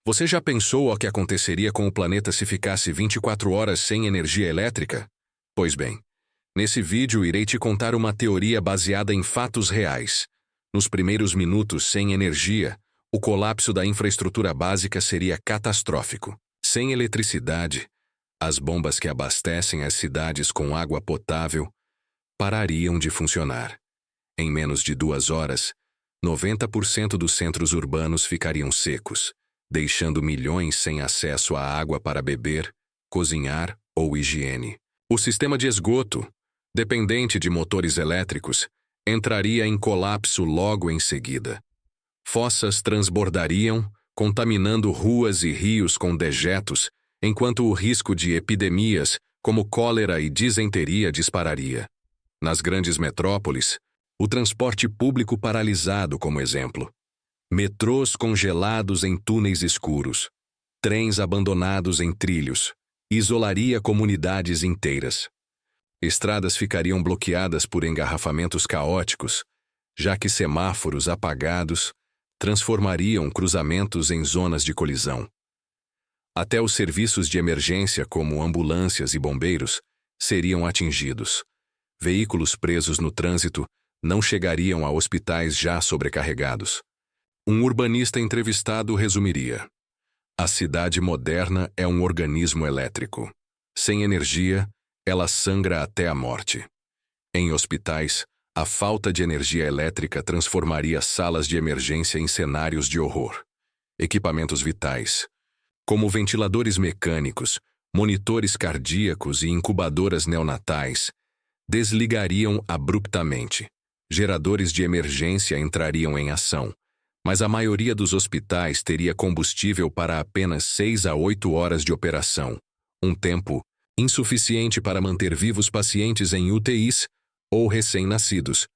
Você já pensou o que aconteceria com o planeta se ficasse 24 horas sem energia elétrica? Pois bem, nesse vídeo irei te contar uma teoria baseada em fatos reais. Nos primeiros minutos sem energia, o colapso da infraestrutura básica seria catastrófico. Sem eletricidade, as bombas que abastecem as cidades com água potável parariam de funcionar. Em menos de 2 horas, 90% dos centros urbanos ficariam secos, deixando milhões sem acesso à água para beber, cozinhar ou higiene. O sistema de esgoto, dependente de motores elétricos, entraria em colapso logo em seguida. Fossas transbordariam, contaminando ruas e rios com dejetos, enquanto o risco de epidemias, como cólera e disenteria, dispararia. Nas grandes metrópoles, o transporte público paralisado como exemplo. Metrôs congelados em túneis escuros. Trens abandonados em trilhos. Isolaria comunidades inteiras. Estradas ficariam bloqueadas por engarrafamentos caóticos, já que semáforos apagados transformariam cruzamentos em zonas de colisão. Até os serviços de emergência, como ambulâncias e bombeiros, seriam atingidos. Veículos presos no trânsito não chegariam a hospitais já sobrecarregados. Um urbanista entrevistado resumiria: a cidade moderna é um organismo elétrico. Sem energia, ela sangra até a morte. Em hospitais, a falta de energia elétrica transformaria salas de emergência em cenários de horror. Equipamentos vitais, como ventiladores mecânicos, monitores cardíacos e incubadoras neonatais, desligariam abruptamente. Geradores de emergência entrariam em ação, mas a maioria dos hospitais teria combustível para apenas 6 a 8 horas de operação, um tempo insuficiente para manter vivos pacientes em UTIs ou recém-nascidos.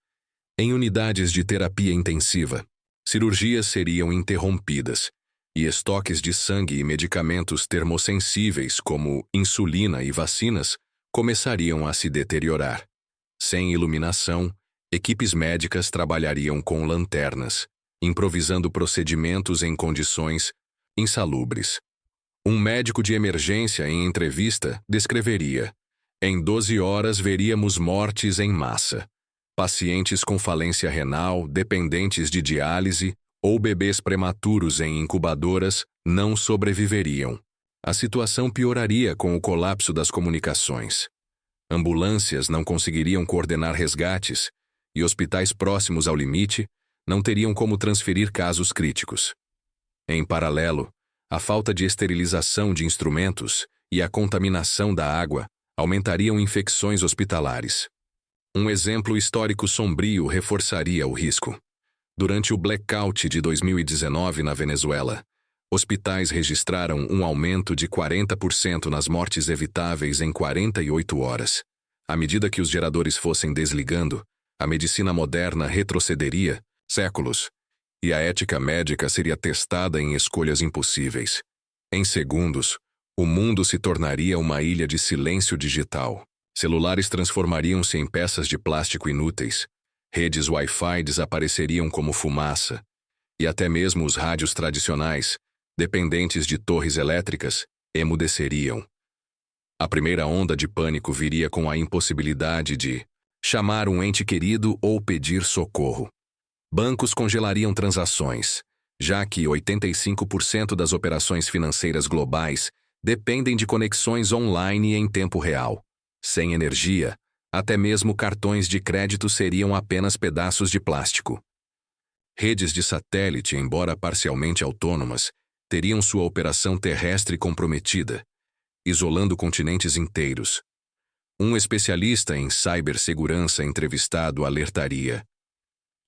Em unidades de terapia intensiva, cirurgias seriam interrompidas e estoques de sangue e medicamentos termossensíveis, como insulina e vacinas, começariam a se deteriorar. Sem iluminação, equipes médicas trabalhariam com lanternas, improvisando procedimentos em condições insalubres. Um médico de emergência em entrevista descreveria: em 12 horas veríamos mortes em massa. Pacientes com falência renal, dependentes de diálise ou bebês prematuros em incubadoras não sobreviveriam. A situação pioraria com o colapso das comunicações. Ambulâncias não conseguiriam coordenar resgates e hospitais próximos ao limite não teriam como transferir casos críticos. Em paralelo, a falta de esterilização de instrumentos e a contaminação da água aumentariam infecções hospitalares. Um exemplo histórico sombrio reforçaria o risco. Durante o blackout de 2019 na Venezuela, hospitais registraram um aumento de 40% nas mortes evitáveis em 48 horas. À medida que os geradores fossem desligando, a medicina moderna retrocederia séculos, e a ética médica seria testada em escolhas impossíveis. Em segundos, o mundo se tornaria uma ilha de silêncio digital. Celulares transformariam-se em peças de plástico inúteis, redes Wi-Fi desapareceriam como fumaça, e até mesmo os rádios tradicionais, dependentes de torres elétricas, emudeceriam. A primeira onda de pânico viria com a impossibilidade de chamar um ente querido ou pedir socorro. Bancos congelariam transações, já que 85% das operações financeiras globais dependem de conexões online em tempo real. Sem energia, até mesmo cartões de crédito seriam apenas pedaços de plástico. Redes de satélite, embora parcialmente autônomas, teriam sua operação terrestre comprometida, isolando continentes inteiros. Um especialista em cibersegurança entrevistado alertaria: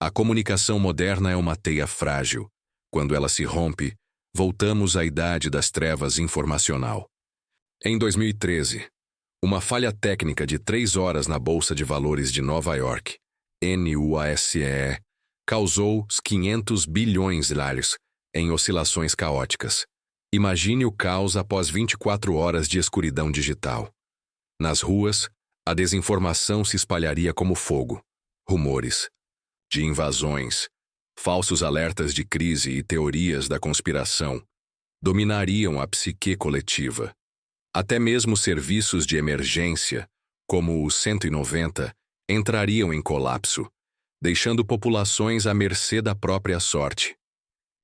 a comunicação moderna é uma teia frágil. Quando ela se rompe, voltamos à idade das trevas informacional. Em 2013, uma falha técnica de 3 horas na Bolsa de Valores de Nova York, NUASE, causou 500 bilhões de dólares em oscilações caóticas. Imagine o caos após 24 horas de escuridão digital. Nas ruas, a desinformação se espalharia como fogo. Rumores de invasões, falsos alertas de crise e teorias da conspiração dominariam a psique coletiva. Até mesmo serviços de emergência, como o 190, entrariam em colapso, deixando populações à mercê da própria sorte.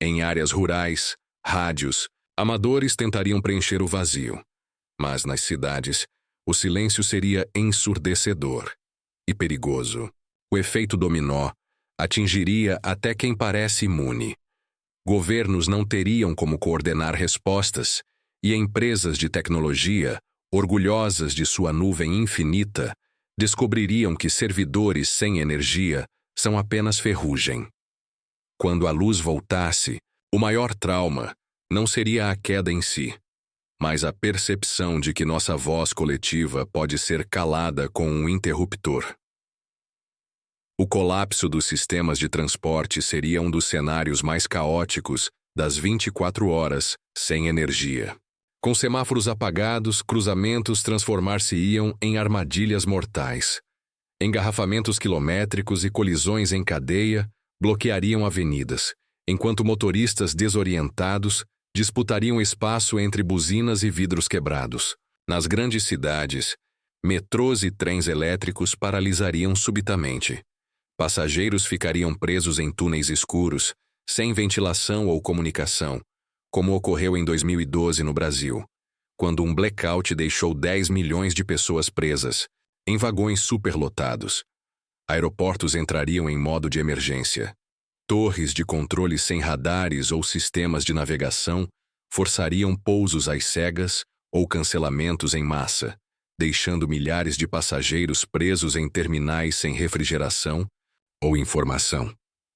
Em áreas rurais, rádios, amadores tentariam preencher o vazio. Mas nas cidades, o silêncio seria ensurdecedor e perigoso. O efeito dominó atingiria até quem parece imune. Governos não teriam como coordenar respostas, e empresas de tecnologia, orgulhosas de sua nuvem infinita, descobririam que servidores sem energia são apenas ferrugem. Quando a luz voltasse, o maior trauma não seria a queda em si, mas a percepção de que nossa voz coletiva pode ser calada com um interruptor. O colapso dos sistemas de transporte seria um dos cenários mais caóticos das 24 horas sem energia. Com semáforos apagados, cruzamentos transformar-se-iam em armadilhas mortais. Engarrafamentos quilométricos e colisões em cadeia bloqueariam avenidas, enquanto motoristas desorientados disputariam espaço entre buzinas e vidros quebrados. Nas grandes cidades, metrôs e trens elétricos paralisariam subitamente. Passageiros ficariam presos em túneis escuros, sem ventilação ou comunicação, como ocorreu em 2012 no Brasil, quando um blackout deixou 10 milhões de pessoas presas, em vagões superlotados. Aeroportos entrariam em modo de emergência. Torres de controle sem radares ou sistemas de navegação forçariam pousos às cegas ou cancelamentos em massa, deixando milhares de passageiros presos em terminais sem refrigeração ou informação.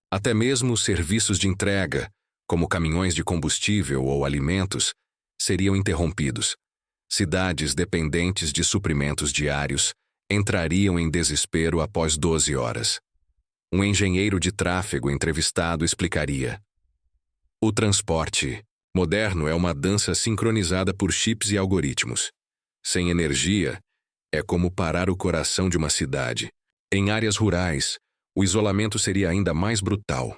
Até mesmo serviços de entrega, como caminhões de combustível ou alimentos, seriam interrompidos. Cidades dependentes de suprimentos diários entrariam em desespero após 12 horas. Um engenheiro de tráfego entrevistado explicaria: o transporte moderno é uma dança sincronizada por chips e algoritmos. Sem energia, é como parar o coração de uma cidade. Em áreas rurais, o isolamento seria ainda mais brutal.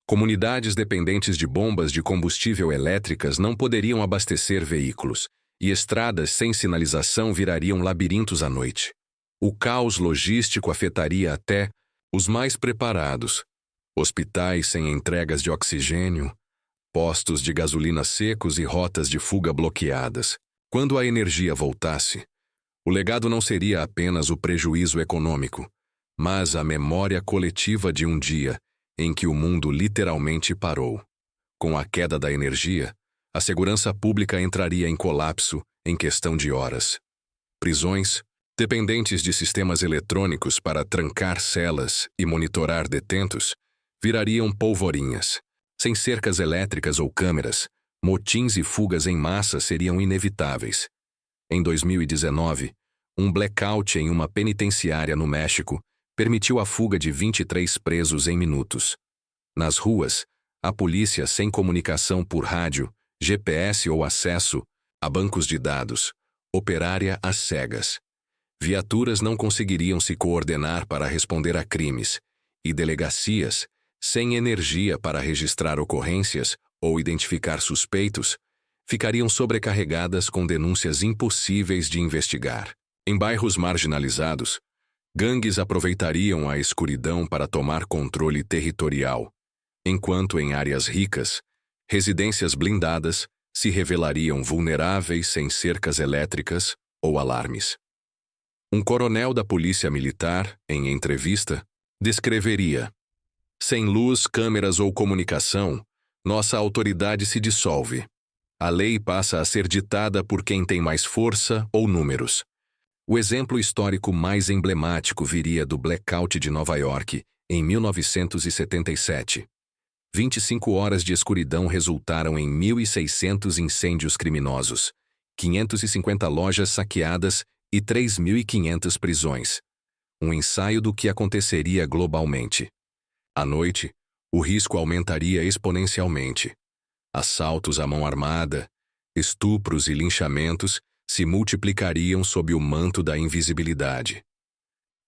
Comunidades dependentes de bombas de combustível elétricas não poderiam abastecer veículos, e estradas sem sinalização virariam labirintos à noite. O caos logístico afetaria até os mais preparados. Hospitais sem entregas de oxigênio, postos de gasolina secos e rotas de fuga bloqueadas. Quando a energia voltasse, o legado não seria apenas o prejuízo econômico, mas a memória coletiva de um dia em que o mundo literalmente parou. Com a queda da energia, a segurança pública entraria em colapso em questão de horas. Prisões, dependentes de sistemas eletrônicos para trancar celas e monitorar detentos, virariam polvorinhas. Sem cercas elétricas ou câmeras, motins e fugas em massa seriam inevitáveis. Em 2019, um blackout em uma penitenciária no México permitiu a fuga de 23 presos em minutos. Nas ruas, a polícia sem comunicação por rádio, GPS ou acesso a bancos de dados, operaria às cegas. Viaturas não conseguiriam se coordenar para responder a crimes, e delegacias, sem energia para registrar ocorrências ou identificar suspeitos, ficariam sobrecarregadas com denúncias impossíveis de investigar. Em bairros marginalizados, gangues aproveitariam a escuridão para tomar controle territorial, enquanto em áreas ricas, residências blindadas se revelariam vulneráveis sem cercas elétricas ou alarmes. Um coronel da Polícia Militar, em entrevista, descreveria: sem luz, câmeras ou comunicação, nossa autoridade se dissolve. A lei passa a ser ditada por quem tem mais força ou números. O exemplo histórico mais emblemático viria do blackout de Nova York, em 1977. 25 horas de escuridão resultaram em 1.600 incêndios criminosos, 550 lojas saqueadas e 3.500 prisões. Um ensaio do que aconteceria globalmente. À noite, o risco aumentaria exponencialmente. Assaltos à mão armada, estupros e linchamentos se multiplicariam sob o manto da invisibilidade.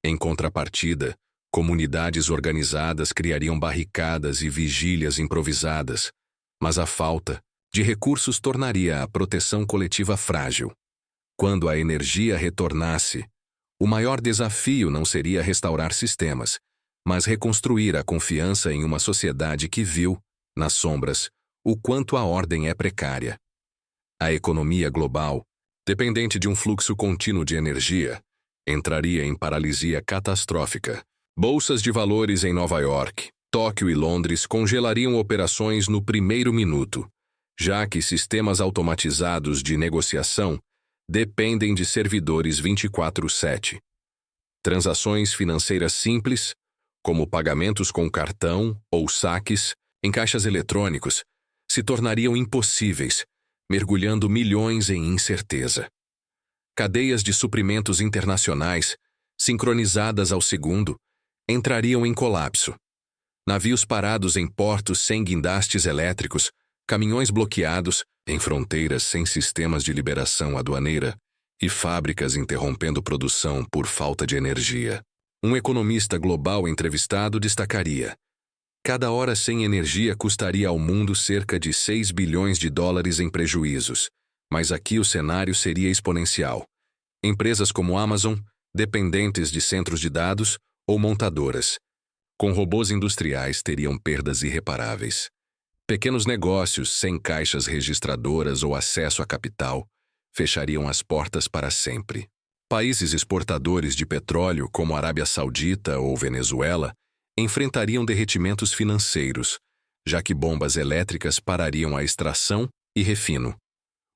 Em contrapartida, comunidades organizadas criariam barricadas e vigílias improvisadas, mas a falta de recursos tornaria a proteção coletiva frágil. Quando a energia retornasse, o maior desafio não seria restaurar sistemas, mas reconstruir a confiança em uma sociedade que viu, nas sombras, o quanto a ordem é precária. A economia global, dependente de um fluxo contínuo de energia, entraria em paralisia catastrófica. Bolsas de valores em Nova York, Tóquio e Londres congelariam operações no primeiro minuto, já que sistemas automatizados de negociação dependem de servidores 24/7. Transações financeiras simples, como pagamentos com cartão ou saques em caixas eletrônicos, se tornariam impossíveis, mergulhando milhões em incerteza. Cadeias de suprimentos internacionais, sincronizadas ao segundo, entrariam em colapso. Navios parados em portos sem guindastes elétricos, caminhões bloqueados em fronteiras sem sistemas de liberação aduaneira e fábricas interrompendo produção por falta de energia. Um economista global entrevistado destacaria: cada hora sem energia custaria ao mundo cerca de 6 bilhões de dólares em prejuízos, mas aqui o cenário seria exponencial. Empresas como Amazon, dependentes de centros de dados, ou montadoras, com robôs industriais teriam perdas irreparáveis. Pequenos negócios sem caixas registradoras ou acesso a capital fechariam as portas para sempre. Países exportadores de petróleo, como Arábia Saudita ou Venezuela, enfrentariam derretimentos financeiros, já que bombas elétricas parariam a extração e refino.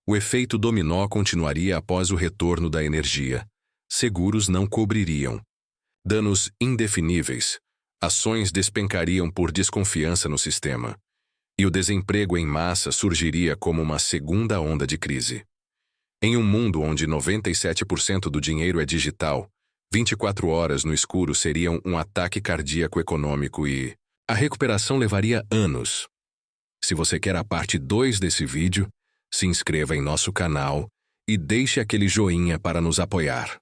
O efeito dominó continuaria após o retorno da energia. Seguros não cobririam. Danos indefiníveis. Ações despencariam por desconfiança no sistema. E o desemprego em massa surgiria como uma segunda onda de crise. Em um mundo onde 97% do dinheiro é digital, 24 horas no escuro seriam um ataque cardíaco econômico e a recuperação levaria anos. Se você quer a parte 2 desse vídeo, se inscreva em nosso canal e deixe aquele joinha para nos apoiar.